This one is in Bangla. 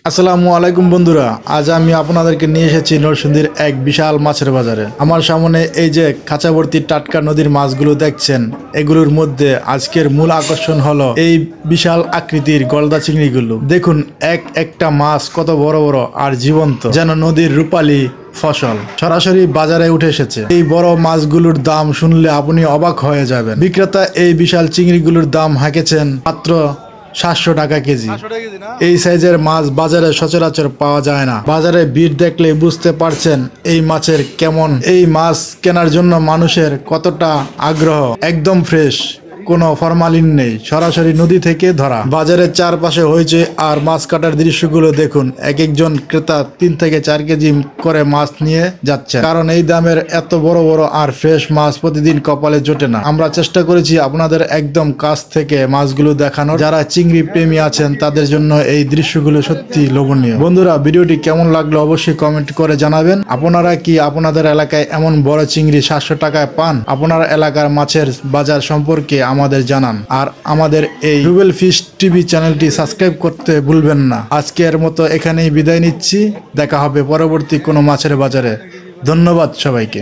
আসসালামু আলাইকুম বন্ধুরা, আজ আমি আপনাদেরকে নিয়ে এসেছি নরসিংদীর এক বিশাল মাছের বাজারে। আমার সামনে এই যে খাঁচাভর্তি টাটকা নদীর মাছগুলো দেখছেন, এগুলোর মধ্যে আজকের মূল আকর্ষণ হলো এই বিশাল আকৃতির গলদা চিংড়িগুলো। দেখুন একটা মাছ কত বড় বড় আর জীবন্ত, যেন নদীর রূপালী ফসল সরাসরি বাজারে উঠে এসেছে। এই বড় মাছগুলোর দাম শুনলে আপনি অবাক হয়ে যাবেন। বিক্রেতা এই বিশাল চিংড়িগুলোর দাম হাঁকেছেন মাত্র 700 টাকা কেজি। এই সাইজের মাছ বাজারে সচরাচর পাওয়া যায় না। বাজারে ভিড় দেখলে বুঝতে পারছেন এই মাছের কেমন। এই মাছ কেনার জন্য মানুষের কতটা আগ্রহ। একদম ফ্রেশ, কোনো ফরমালিন নেই, সরাসরি নদী থেকে ধরা। বাজারের চারপাশে হয়েছে আর মাছ কাটার দৃশ্যগুলো দেখুন। একজন ক্রেতা 3 থেকে 4 কেজি করে মাছ নিয়ে যাচ্ছে, কারণ এই দামের এত বড় বড় আর ফ্রেশ মাছ প্রতিদিন কপালে জোটে না। আমরা চেষ্টা করেছি আপনাদের একদম কাছ থেকে মাছগুলো দেখানোর। যারা চিংড়ি প্রেমী আছেন তাদের জন্য এই দৃশ্যগুলো সত্যি লোভনীয়। বন্ধুরা, ভিডিওটি কেমন লাগলো অবশ্যই কমেন্ট করে জানাবেন। আপনারা কি আপনাদের এলাকায় এমন বড় চিংড়ি 700 টাকায় পান? আপনার এলাকার মাছের বাজার সম্পর্কে আমাদের জানান। আর আমাদের এই রুবেল ফিশ টিভি চ্যানেলটি সাবস্ক্রাইব করতে ভুলবেন না। আজকের মতো এখানেই বিদায় নিচ্ছি। দেখা হবে পরবর্তী কোনো মাছের বাজারে। ধন্যবাদ সবাইকে।